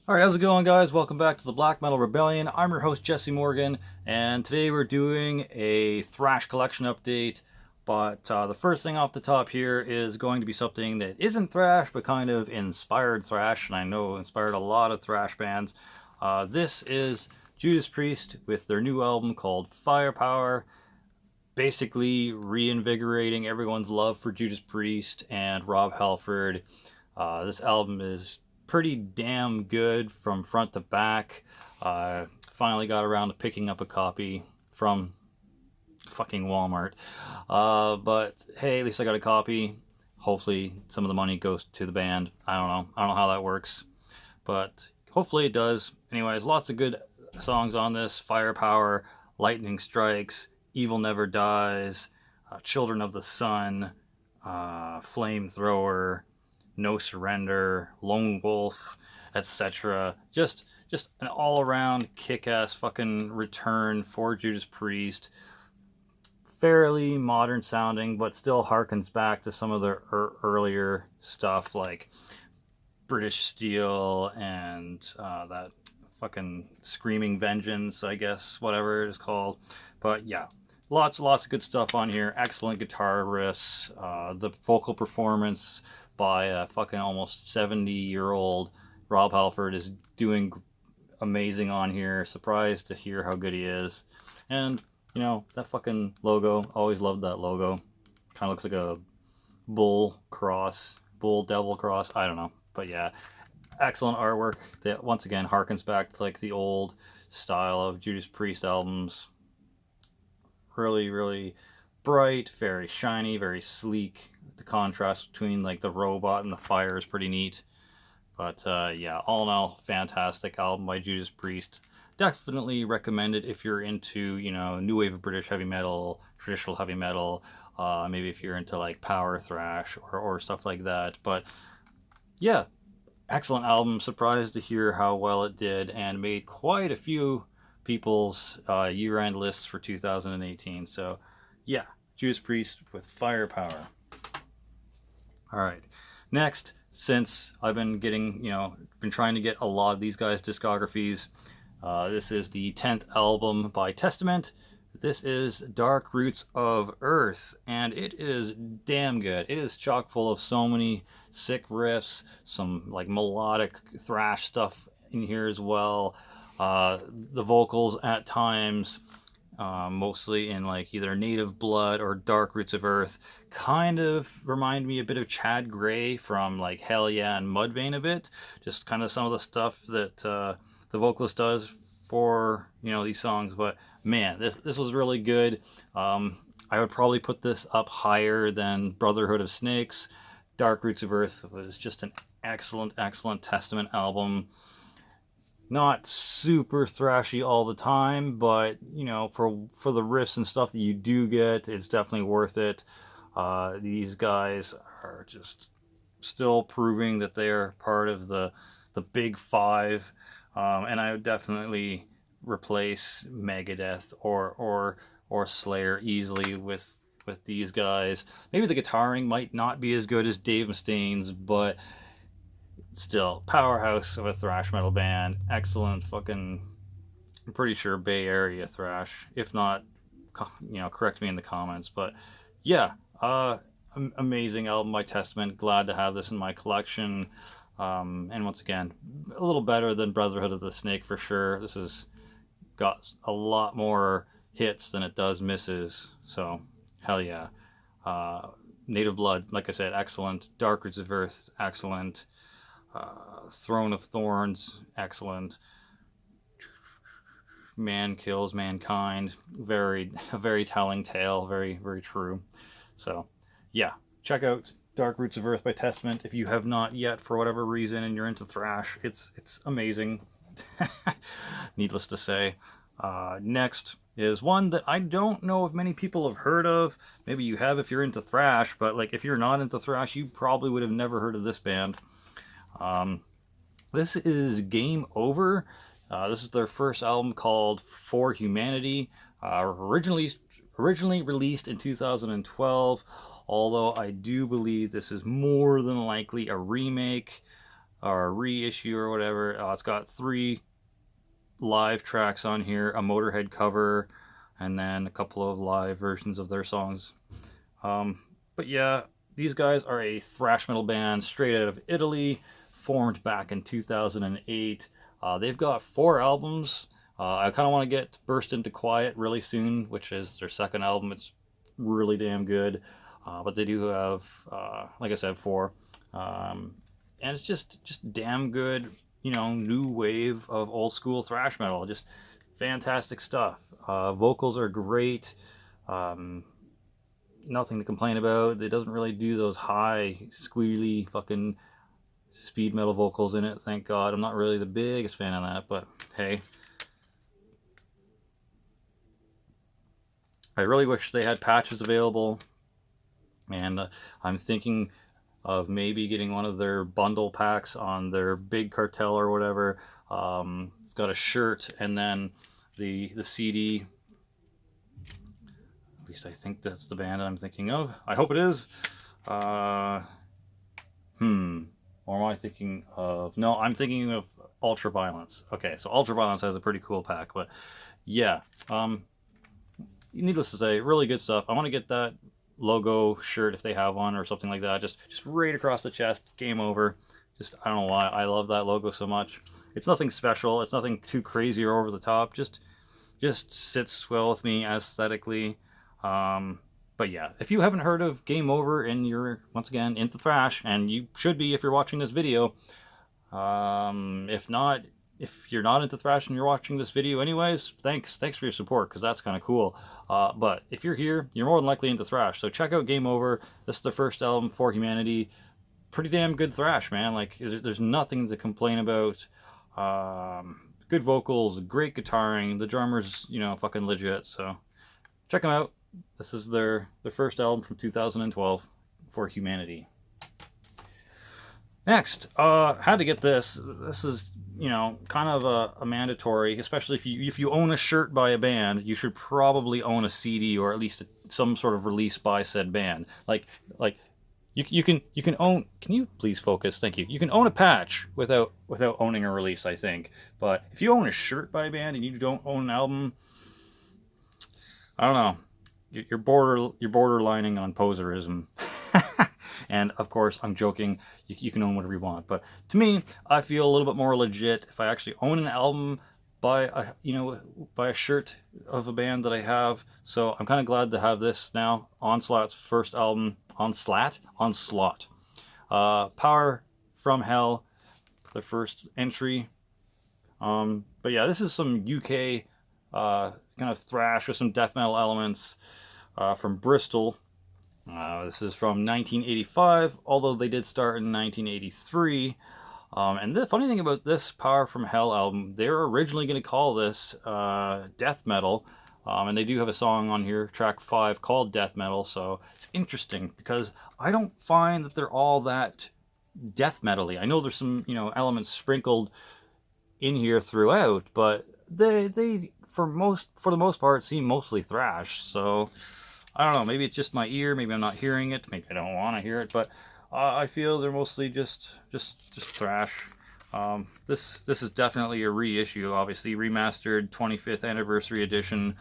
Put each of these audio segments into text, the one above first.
Alright, how's it going, guys? Welcome back to the Black Metal Rebellion. I'm your host, Jesse Morgan, and today we're doing a Thrash collection update. But the first thing off the top here is going to be something that isn't Thrash, but kind of inspired Thrash, and I know inspired a lot of Thrash bands. This is Judas Priest with their new album called Firepower, basically reinvigorating everyone's love for Judas Priest and Rob Halford. This album is pretty damn good from front to back. Finally got around to picking up a copy from fucking Walmart. But hey, at least I got a copy. Hopefully, some of the money goes to the band. I don't know. I don't know how that works, but hopefully it does. Anyways, lots of good songs on this: Firepower, Lightning Strikes, Evil Never Dies, Children of the Sun, Flamethrower, No Surrender, Lone Wolf, etc. Just an all-around kick-ass fucking return for Judas Priest. Fairly modern sounding, but still harkens back to some of the earlier stuff like British Steel and that fucking Screaming Vengeance, I guess, whatever it is called. But yeah, lots of good stuff on here. Excellent guitar riffs. The vocal performance by a fucking almost 70-year-old Rob Halford is doing amazing on here. Surprised to hear how good he is. And, you know, that fucking logo. Always loved that logo. Kind of looks like a bull cross, bull devil cross. I don't know. But yeah, excellent artwork that once again harkens back to like the old style of Judas Priest albums. Really bright, very shiny, very sleek. The contrast between like the robot and the fire is pretty neat. But yeah, all in all, fantastic album by Judas Priest. Definitely recommend it if you're into, you know, new wave of British heavy metal, traditional heavy metal. Maybe if you're into like power thrash or stuff like that. But yeah, excellent album. Surprised to hear how well it did and made quite a few people's year-end lists for 2018. So yeah, Judas Priest with Firepower. All right. Next, since I've been getting, been trying to get a lot of these guys' discographies, this is the 10th album by Testament. This is Dark Roots of Earth, and it is damn good. It is chock full of so many sick riffs, some like melodic thrash stuff in here as well. The vocals at times, mostly in like either Native Blood or Dark Roots of Earth, kind of remind me a bit of Chad Gray from like Hell Yeah and Mudvayne a bit. Just kind of some of the stuff that the vocalist does for these songs. But man, this was really good. I would probably put this up higher than Brotherhood of Snakes. Dark Roots of Earth was just an excellent Testament album. Not super thrashy all the time, but for the riffs and stuff that you do get, it's definitely worth it. These guys are just still proving that they are part of the big five, and I would definitely replace Megadeth or Slayer easily with these guys. Maybe the guitaring might not be as good as Dave Mustaine's, but still, powerhouse of a thrash metal band. Excellent fucking, I'm pretty sure Bay Area thrash. If not, correct me in the comments. But yeah, amazing album by Testament. Glad to have this in my collection. And once again, a little better than Brotherhood of the Snake for sure. This has got a lot more hits than it does misses. So, hell yeah. Native Blood, like I said, excellent. Dark Roots of Earth, excellent. Throne of Thorns, excellent. Man kills mankind, a very telling tale, very true. So, yeah, check out Dark Roots of Earth by Testament if you have not yet for whatever reason and you're into thrash. It's amazing. Needless to say. Next is one that I don't know if many people have heard of. Maybe you have if you're into thrash, but like if you're not into thrash, you probably would have never heard of this band. This is Game Over. This is their first album called For Humanity. Originally released in 2012, although I do believe this is more than likely a remake. or reissue or whatever. It's got 3 live tracks on here, a Motorhead cover, and then a couple of live versions of their songs. But yeah, these guys are a thrash metal band straight out of Italy, formed back in 2008. They've got 4 albums. I kind of want to get Burst Into Quiet really soon, which is their 2nd album. It's really damn good. But they do have, like I said, 4. And it's just damn good, you know, new wave of old school thrash metal. Just fantastic stuff. Vocals are great. Nothing to complain about. It doesn't really do those high, squealy, fucking speed metal vocals in it, thank God. I'm not really the biggest fan of that, but hey. I really wish they had patches available, and I'm thinking of maybe getting one of their bundle packs on their big cartel or whatever. It's got a shirt and then the CD. At least I think that's the band I'm thinking of. I hope it is. Or am I thinking of... No, I'm thinking of Ultraviolence. Okay, so Ultraviolence has a pretty cool pack, but yeah. Needless to say, really good stuff. I want to get that logo shirt if they have one or something like that. Just right across the chest, game over. Just, I don't know why I love that logo so much. It's nothing special. It's nothing too crazy or over the top. Just sits well with me aesthetically. But yeah, if you haven't heard of Game Over and you're, once again, into thrash, and you should be if you're watching this video, if not, if you're not into thrash and you're watching this video anyways, thanks for your support, because that's kind of cool. But if you're here, you're more than likely into thrash, so check out Game Over. This is the first album, For Humanity. Pretty damn good thrash, man. Like, there's nothing to complain about. Good vocals, great guitaring. The drummer's, you know, fucking legit, so check them out. This is their first album from 2012, For Humanity. Next, had to get this. This is, you know, kind of a mandatory, especially if you own a shirt by a band, you should probably own a CD or at least some sort of release by said band. Like you can own. Can you please focus? Thank you. You can own a patch without owning a release, I think. But if you own a shirt by a band and you don't own an album, I don't know. You're borderlining on poserism. And of course, I'm joking. You can own whatever you want, but to me, I feel a little bit more legit if I actually own an album by a shirt of a band that I have. So I'm kind of glad to have this now. Onslaught's first album, Onslaught, Power from Hell, the first entry. But yeah, this is some UK kind of thrash with some death metal elements from Bristol. This is from 1985, although they did start in 1983. And the funny thing about this Power from Hell album, they were originally going to call this death metal. And they do have a song on here, track 5, called Death Metal. So it's interesting because I don't find that they're all that death metal-y. I know there's some, you know, elements sprinkled in here throughout, but they for the most part seem mostly thrash. So I don't know, maybe it's just my ear, maybe I'm not hearing it, maybe I don't want to hear it, but I feel they're mostly just thrash. This is definitely a reissue, obviously remastered 25th anniversary edition.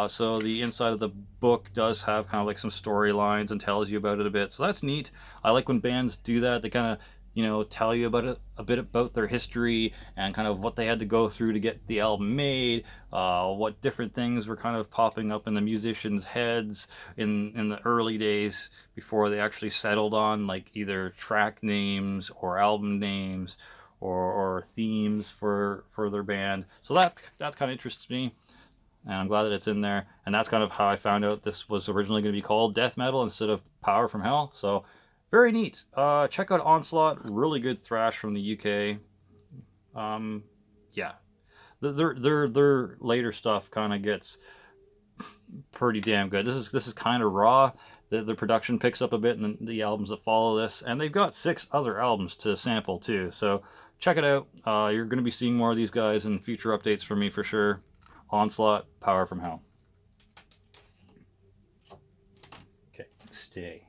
So the inside of the book does have kind of like some storylines and tells you about it a bit. So that's neat. I like when bands do that. They kind of, you know, tell you about it, a bit about their history and kind of what they had to go through to get the album made, what different things were kind of popping up in the musicians' heads in the early days before they actually settled on like either track names or album names or themes for their band. So that kind of interests me, and I'm glad that it's in there. And that's kind of how I found out this was originally going to be called death metal instead of Power from Hell. So very neat. Check out Onslaught. Really good thrash from the UK. Yeah, their later stuff kind of gets pretty damn good. This is kind of raw. The production picks up a bit in the albums that follow this, and they've got 6 other albums to sample too. So check it out. You're going to be seeing more of these guys in future updates from me for sure. Onslaught, Power from Hell. Okay, stay.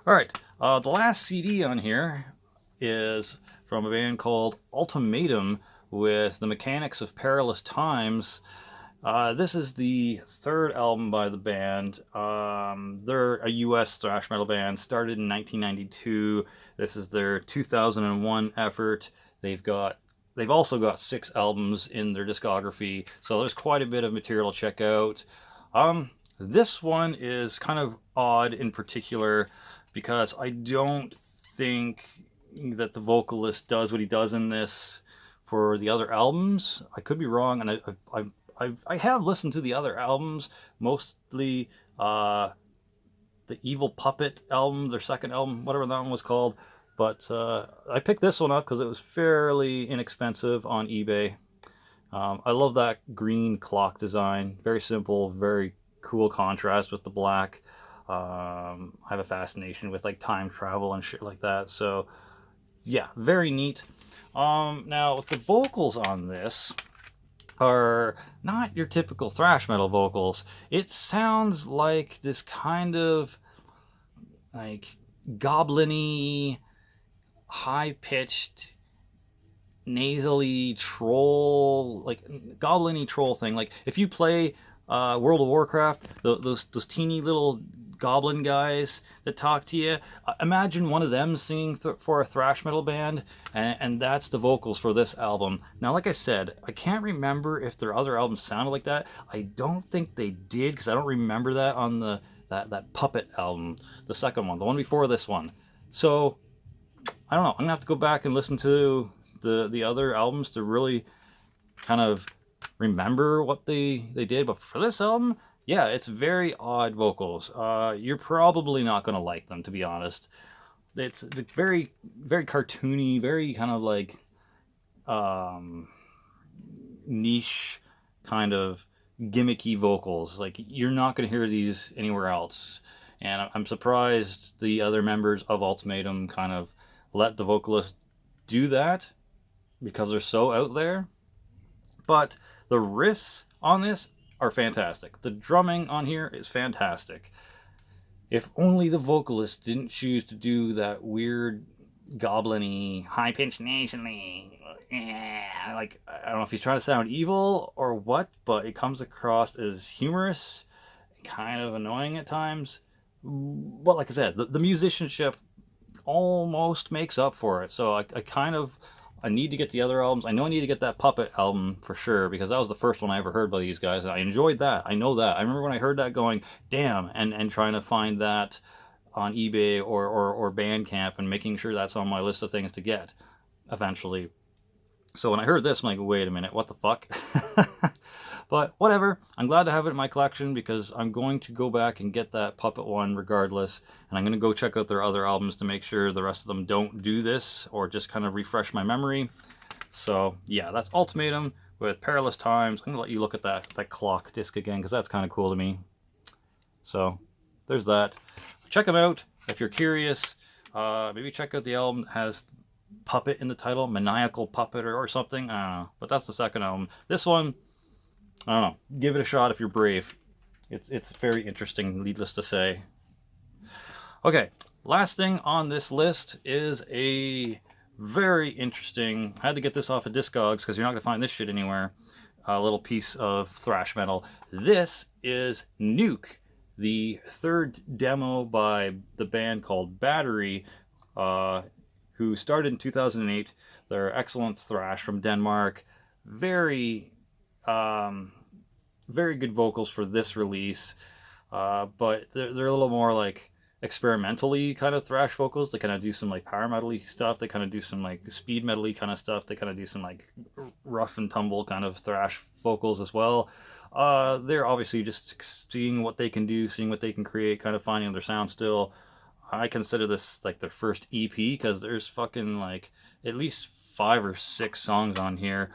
All right. The last CD on here is from a band called Ultimatum with The Mechanics of Perilous Times. This is the third album by the band. They're a US thrash metal band, started in 1992. This is their 2001 effort. They've also got 6 albums in their discography, so there's quite a bit of material to check out. This one is kind of odd in particular because I don't think that the vocalist does what he does in this for the other albums. I could be wrong, and I have listened to the other albums, mostly the Evil Puppet album, their second album, whatever that one was called. But I picked this one up because it was fairly inexpensive on eBay. I love that green clock design. Very simple, very cool contrast with the black. I have a fascination with like time travel and shit like that. So yeah, very neat. Now the vocals on this are not your typical thrash metal vocals. It sounds like this kind of like goblin-y, high-pitched, nasally troll, like goblin-y troll thing. Like if you play World of Warcraft, those teeny little goblin guys that talk to you, imagine one of them singing for a thrash metal band, and that's the vocals for this album. Now, like I said, I can't remember if their other albums sounded like that. I don't think they did, because I don't remember that on that Puppet album, the second one, the one before this one. So I don't know, I'm gonna have to go back and listen to the other albums to really kind of remember what they did. But for this album, yeah, it's very odd vocals. You're probably not going to like them, to be honest. It's very, very cartoony, very kind of like niche, kind of gimmicky vocals. Like, you're not going to hear these anywhere else. And I'm surprised the other members of Ultimatum kind of let the vocalist do that because they're so out there. But the riffs on this are fantastic. The drumming on here is fantastic. If only the vocalist didn't choose to do that weird goblin-y, high-pitched nasally, like, I don't know if he's trying to sound evil or what, but it comes across as humorous, kind of annoying at times. But like I said, the musicianship almost makes up for it. So I need to get the other albums. I know I need to get that Puppet album for sure, because that was the first one I ever heard by these guys. I enjoyed that. I know that. I remember when I heard that going, damn, and trying to find that on eBay or Bandcamp and making sure that's on my list of things to get eventually. So when I heard this, I'm like, wait a minute, what the fuck? But whatever, I'm glad to have it in my collection because I'm going to go back and get that Puppet one regardless. And I'm going to go check out their other albums to make sure the rest of them don't do this or just kind of refresh my memory. So yeah, that's Ultimatum with Perilous Times. I'm going to let you look at that clock disc again because that's kind of cool to me. So there's that. Check them out if you're curious. Maybe check out the album that has Puppet in the title, Maniacal Puppet or something. I don't know. But that's the second album. This one, I don't know. Give it a shot if you're brave. It's very interesting, needless to say. Okay, last thing on this list is a very interesting... I had to get this off of Discogs because you're not going to find this shit anywhere. A little piece of thrash metal. This is Nuke, the third demo by the band called Battery, who started in 2008. They're excellent thrash from Denmark. Very good vocals for this release, but they're a little more like experimentally kind of thrash vocals. They kind of do some like power metal-y stuff. They kind of do some like speed metal-y kind of stuff. They kind of do some like rough and tumble kind of thrash vocals as well. They're obviously just seeing what they can do, seeing what they can create, kind of finding their sound still. I consider this like their first EP because there's fucking like at least 5 or 6 songs on here.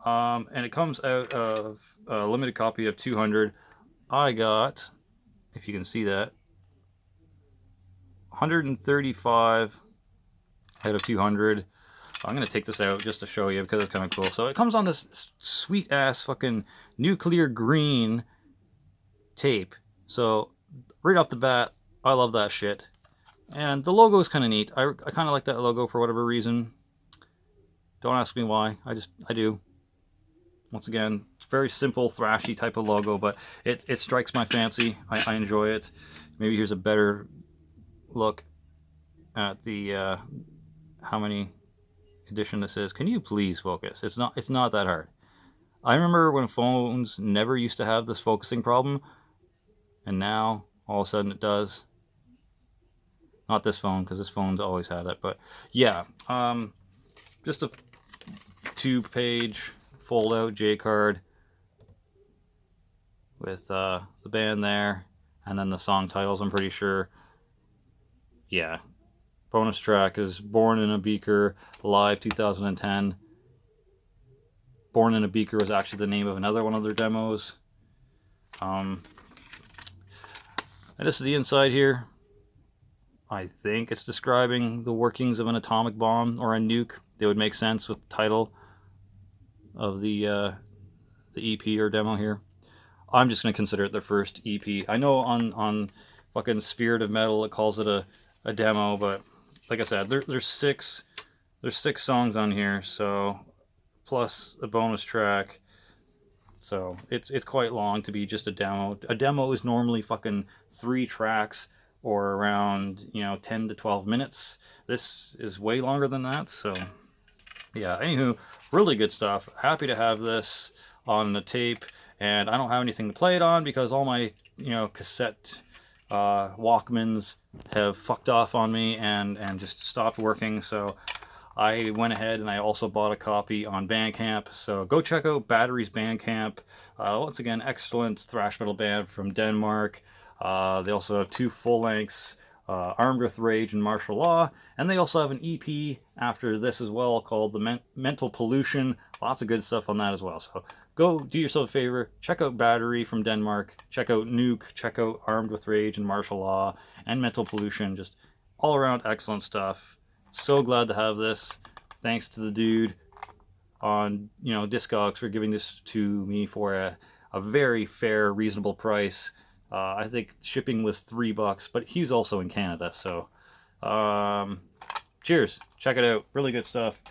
And it comes out of a limited copy of 200. I got, if you can see that, 135 out of 200. I'm going to take this out just to show you because it's kind of cool. So it comes on this sweet ass fucking nuclear green tape. So right off the bat, I love that shit. And the logo is kind of neat. I kind of like that logo for whatever reason. Don't ask me why. I do. Once again, it's very simple, thrashy type of logo, but it strikes my fancy. I enjoy it. Maybe here's a better look at the how many edition this is. Can you please focus? It's not that hard. I remember when phones never used to have this focusing problem, and now all of a sudden it does. Not this phone, because this phone's always had it, but yeah, just a 2-page fold-out J card with the band there, and then the song titles, I'm pretty sure. Yeah. Bonus track is Born in a Beaker, Live 2010. Born in a Beaker was actually the name of another one of their demos. And this is the inside here. I think it's describing the workings of an atomic bomb or a nuke. They would make sense with the title of the EP or demo here. I'm just going to consider it their first EP. I know on fucking Spirit of Metal it calls it a demo, but like I said, there's six songs on here, so plus a bonus track. So it's quite long to be just a demo. A demo is normally fucking 3 tracks or around, 10 to 12 minutes. This is way longer than that, so yeah, anywho, really good stuff. Happy to have this on the tape, and I don't have anything to play it on because all my, cassette Walkmans have fucked off on me and just stopped working, so I went ahead and I also bought a copy on Bandcamp, so go check out Battery's Bandcamp. Once again, excellent thrash metal band from Denmark. They also have 2 full-lengths, Armed with Rage and Martial Law, and they also have an EP after this as well called The Mental Pollution. Lots of good stuff on that as well, so go do yourself a favor, check out Battery from Denmark, check out Nuke, check out Armed with Rage and Martial Law, and Mental Pollution. Just all around excellent stuff. So glad to have this. Thanks to the dude on Discogs for giving this to me for a very fair, reasonable price. I think shipping was $3, but he's also in Canada, so cheers. Check it out. Really good stuff.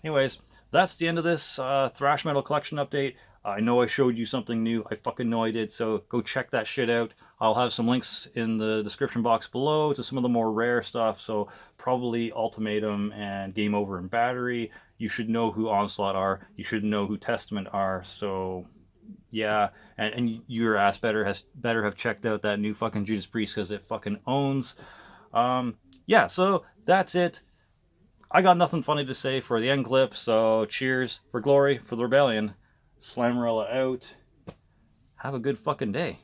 Anyways, that's the end of this thrash metal collection update. I know I showed you something new. I fucking know I did, so go check that shit out. I'll have some links in the description box below to some of the more rare stuff, so probably Ultimatum and Game Over and Battery. You should know who Onslaught are. You should know who Testament are, so yeah, and your ass better have checked out that new fucking Judas Priest, because it fucking owns. Yeah, so that's it. I got nothing funny to say for the end clip, so cheers for glory, for the rebellion. Slammerella out. Have a good fucking day.